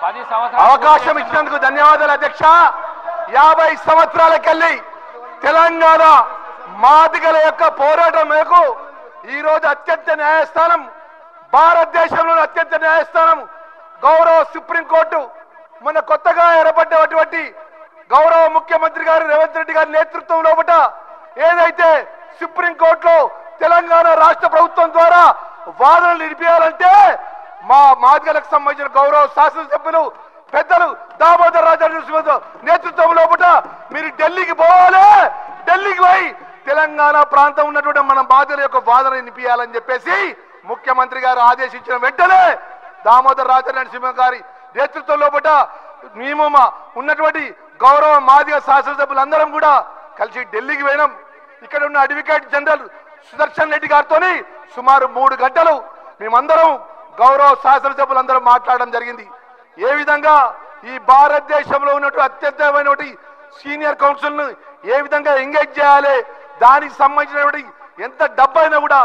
అవకాశం ఇచ్చినందుకు ధన్యవాదాలు అధ్యక్ష. 50 సంవత్సరాలకెళ్ళి తెలంగాణ మాదిగల యొక్క పోరాటం మేరకు ఈ రోజు అత్యంత న్యాయస్థానం, భారతదేశంలోని అత్యంత న్యాయస్థానం గౌరవ సుప్రీంకోర్టు మన కొత్తగా ఏర్పడ్డటువంటి గౌరవ ముఖ్యమంత్రి గారు రేవంత్ రెడ్డి గారి నేతృత్వంలో ఏదైతే సుప్రీంకోర్టులో తెలంగాణ రాష్ట్ర ప్రభుత్వం ద్వారా వాదనలు నిలిపేయాలంటే మా మాదిగలకు సంబంధించిన గౌరవ శాసనసభ్యులు పెద్దలు దామోదర్ రాజా నేతృత్వంలో మీరు ఢిల్లీకి పోవాలి, ఢిల్లీకి పోయి తెలంగాణ ప్రాంతం ఉన్నటువంటి మన మాదిగల యొక్క వాదన నిలిపేయాలని చెప్పేసి ముఖ్యమంత్రి గారు ఆదేశించిన వెంటనే దామోదర్ రాజా నరసింహ గారి నేతృత్వంలో మేము ఉన్నటువంటి గౌరవ మాదిగ శాసనసభ్యులందరం కూడా కలిసి ఢిల్లీకి పోయినాం. ఇక్కడ ఉన్న అడ్వకేట్ జనరల్ సుదర్శన్ రెడ్డి గారితో సుమారు 3 గంటలు మేమందరం గౌరవ శాసనసభ్యులందరం మాట్లాడడం జరిగింది. ఏ విధంగా ఈ భారతదేశంలో ఉన్నటువంటి అత్యంతమైనటువంటి సీనియర్ కౌన్సిల్ ను ఏ విధంగా ఎంగేజ్ చేయాలి, దానికి సంబంధించినటువంటి ఎంత డబ్బైనా కూడా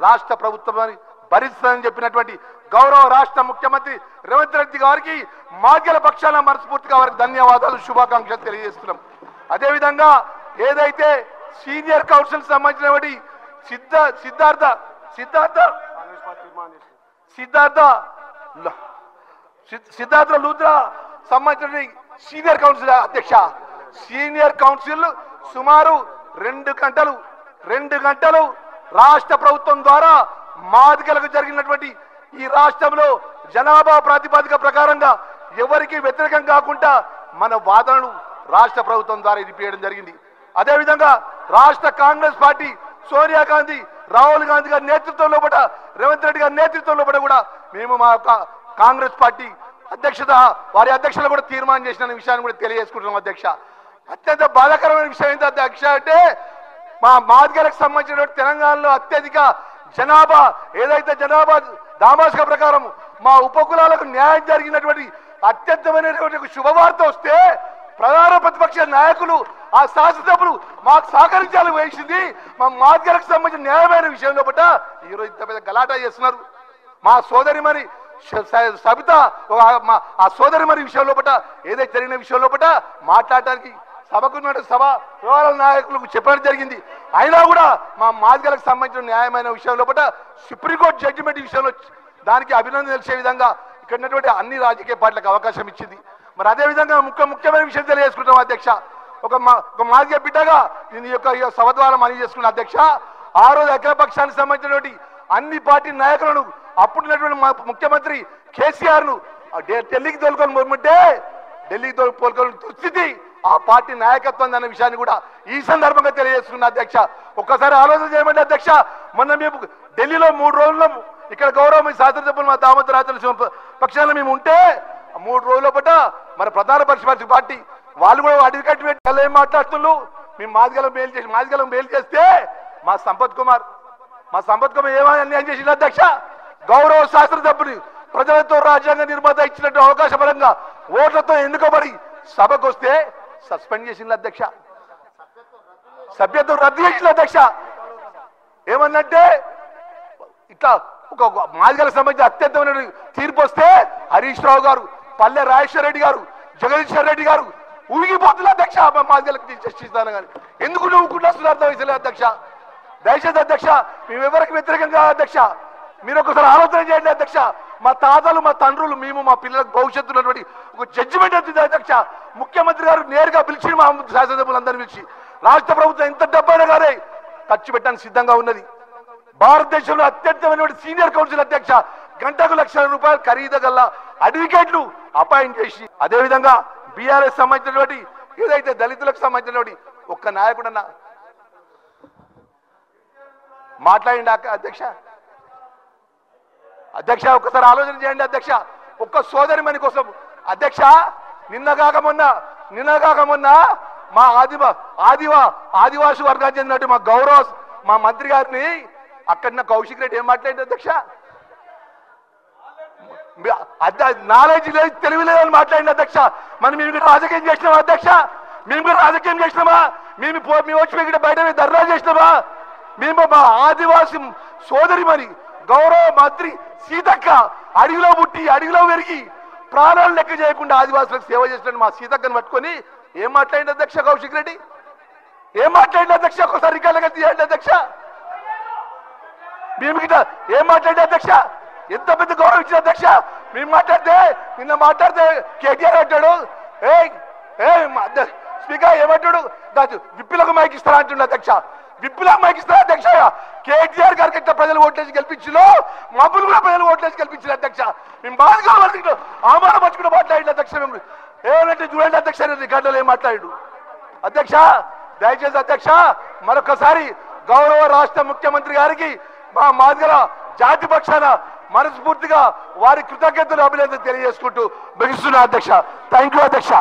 రాష్ట్ర ప్రభుత్వాన్ని భరిస్తుందని చెప్పినటువంటి గౌరవ రాష్ట్ర ముఖ్యమంత్రి రేవంత్ రెడ్డి గారికి మాదిగల పక్షాన మనస్ఫూర్తిగా వారికి ధన్యవాదాలు, శుభాకాంక్షలు తెలియజేస్తున్నాం. అదేవిధంగా ఏదైతే సీనియర్ కౌన్సిల్ సంబంధించినటువంటి సిద్ధార్థ లూత్రా సంబంధించిన సీనియర్ కౌన్సిల్ అధ్యక్ష, సీనియర్ కౌన్సిల్ సుమారు 2 గంటలు రాష్ట్ర ప్రభుత్వం ద్వారా మాదిగలకు జరిగినటువంటి ఈ రాష్ట్రంలో జనాభా ప్రాతిపదిక ప్రకారంగా ఎవరికి వ్యతిరేకం కాకుండా మన వాదనను రాష్ట్ర ప్రభుత్వం ద్వారా నిలిపేయడం జరిగింది. అదేవిధంగా రాష్ట్ర కాంగ్రెస్ పార్టీ సోనియా గాంధీ, రాహుల్ గాంధీ గారి నేతృత్వంలో రేవంత్ రెడ్డి గారి నేతృత్వంలో కూడా మేము మా యొక్క కాంగ్రెస్ పార్టీ అధ్యక్షత వారి అధ్యక్షులు కూడా తీర్మానం చేసిన విషయాన్ని కూడా తెలియజేసుకుంటున్నాం అధ్యక్ష. అత్యంత బాధాకరమైన విషయం ఏంటి అధ్యక్ష అంటే మా మాదిగలకు సంబంధించిన తెలంగాణలో అత్యధిక జనాభా ఏదైతే జనాభా దామాషిక ప్రకారం మా ఉపకులాలకు న్యాయం జరిగినటువంటి అత్యంతమైనటువంటి శుభవార్త వస్తే ప్రధాన ప్రతిపక్ష నాయకులు ఆ శాసనసభ్యులు మాకు సహకరించాలని వేసింది మా మాదిగలకు సంబంధించిన న్యాయమైన విషయంలో ఈరోజు ఇంత పెద్ద గలాటా చేస్తున్నారు. మా సోదరిమణి సబిత ఆ సోదరిమణి విషయంలో ఏదైతే జరిగిన విషయంలో మాట్లాడటానికి సభకున్న సభ వ్యవహారాల నాయకులకు చెప్పడం జరిగింది. అయినా కూడా మా మాదిగలకు సంబంధించిన న్యాయమైన విషయంలో సుప్రీంకోర్టు జడ్జిమెంట్ విషయంలో దానికి అభినందన తెలిసే విధంగా ఇక్కడ ఉన్నటువంటి అన్ని రాజకీయ పార్టీలకు అవకాశం ఇచ్చింది. మరి అదేవిధంగా ముఖ్యమైన విషయం తెలియజేసుకుంటాం అధ్యక్ష. ఒక మాదిగ బిడ్డగా నేను యొక్క సభ ద్వారా మనవి చేసుకున్న అధ్యక్ష, ఆ రోజు అఖిలపక్షానికి సంబంధించినటువంటి అన్ని పార్టీ నాయకులను అప్పుడున్నటువంటి ముఖ్యమంత్రి కేసీఆర్ ను ఢిల్లీకి తోలుకొని పోమంటే ఢిల్లీకి తోలుకొని దుస్థితి ఆ పార్టీ నాయకత్వం అనే విషయాన్ని కూడా ఈ సందర్భంగా తెలియజేస్తున్న అధ్యక్ష. ఒక్కసారి ఆలోచన చేయమంటే అధ్యక్ష, మొన్న మేము ఢిల్లీలో 3 రోజుల్లో ఇక్కడ గౌరవ శాసనసభ్యులు మా దామోదర్ రాజా పక్షాన మేము ఉంటే 3 రోజుల మన ప్రధాన ప్రతిపక్ష పార్టీ వాళ్ళు కూడా అడ్వకేట్ పెట్టి ఏం మాట్లాడుతున్నారు, మేము మాదిగలం మేలు చేస్తే మా సంపత్ కుమార్ ఏమని అన్యాయం చేసిన అధ్యక్ష, గౌరవ శాసనసభ్యులు ప్రజలతో రాజ్యాంగ నిర్మాత ఇచ్చినట్టు అవకాశపరంగా ఓట్లతో ఎన్నుకోబడి సభకు వస్తే సస్పెండ్ చేసింది అధ్యక్ష, సభ్యత్వం రద్దు చేసిన అధ్యక్ష. ఏమన్నంటే ఇట్లా ఒక మాదిగలకు సంబంధించి అత్యంతమైన తీర్పు వస్తే హరీష్ రావు గారు, పల్లె రాజేశ్వర రెడ్డి గారు, జగదీశ్వర్ రెడ్డి గారు ఊగిపోతున్నారు అధ్యక్ష. మాదిగలకు చర్చిస్తాను కానీ ఎందుకు నువ్వుకుంటా అర్థం వేసలే అధ్యక్ష. దయచేసి అధ్యక్ష, మేము ఎవరికి వ్యతిరేకంగా అధ్యక్ష, మీరు ఒకసారి ఆలోచన చేయండి అధ్యక్ష. మా తాతలు మా తండ్రులు మేము మా పిల్లలకు భవిష్యత్తు ఉన్నటువంటి ఒక జడ్జిమెంట్ వచ్చింది అధ్యక్ష. ముఖ్యమంత్రి గారు నేరుగా పిలిచి మా శాసనసభ్యులందరినీ పిలిచి రాష్ట్ర ప్రభుత్వం ఎంత డబ్బైనా కానీ ఖర్చు పెట్టడానికి సిద్ధంగా ఉన్నది. భారతదేశంలో అత్యంతమైనటువంటి సీనియర్ కౌన్సిల్ అధ్యక్ష గంటకు ₹1,00,000 ఖరీదు గల అడ్వకేట్లు అపాయింట్ చేసి, అదేవిధంగా బీఆర్ఎస్ సంబంధించినటువంటి ఏదైతే దళితులకు సంబంధించినటువంటి ఒక్క నాయకుడన్నా మాట్లాడింది అధ్యక్ష. ఒక్కసారి ఆలోచన చేయండి అధ్యక్ష. ఒక్క సోదరిమణి కోసం అధ్యక్ష, నిన్నగాక మొన్న మా ఆదివాసి వర్గానికి చెందినట్టు మా మంత్రి గారిని అక్కడ కౌశిక్ రెడ్డి ఏం మాట్లాడింది అధ్యక్ష, నాలెడ్జ్ లేదు తెలివి లేదని మాట్లాడింది అధ్యక్ష. మనం మేము రాజకీయం చేసినామా అధ్యక్ష, మేము రాజకీయం చేసినామా, మేము వచ్చి ఇక్కడ బయట ధర్నా చేసినామా, మేము మా ఆదివాసి సోదరిమణి గౌరవ మంత్రి సీతక్క అడవిలో పుట్టి అడవిలో పెరిగి ప్రాణాలు లెక్క చేయకుండా ఆదివాసులకు సేవ చేసినట్టు మా సీతక్కను పట్టుకొని ఏం మాట్లాడింది అధ్యక్ష కౌశిక్ రెడ్డి? ఏం మాట్లాడింది అధ్యక్ష? ఒకసారి రికార్డుగా తీయండి అధ్యక్ష. మేము గిట్ట ఏం మాట్లాడి అధ్యక్ష? ఎంత పెద్ద గౌరవం ఇచ్చిన అధ్యక్ష? మేము మాట్లాడితే నిన్న మాట్లాడితే కేటీఆర్ అంటాడు, స్పీకర్ ఏమంటాడు, విప్పులకు మైక్ ఇస్తారా అంటుండే అధ్యక్ష. విప్పులకు మైక్ ఇస్తారా అధ్యక్ష? కేటీఆర్ గారికి ఎట్లా ప్రజలు ఓట్లేసి గెలిపించిలో మమ్మల్ని కూడా ప్రజలు ఓట్లేసి గెలిపించిన అధ్యక్ష. మేము బాధగా ఆమాన పట్టుకుని మాట్లాడి అధ్యక్ష. మేము ఏమంటే చూడండి అధ్యక్ష రికార్డులో ఏం మాట్లాడు అధ్యక్ష. దయచేసి అధ్యక్ష మరొకసారి గౌరవ రాష్ట్ర ముఖ్యమంత్రి గారికి మా మాదిగల జాతి పక్షాన మనస్ఫూర్తిగా వారి కృతజ్ఞతలు అభినందనలు తెలియజేసుకుంటూ ముగిస్తున్నా అధ్యక్ష. థ్యాంక్ యూ అధ్యక్ష.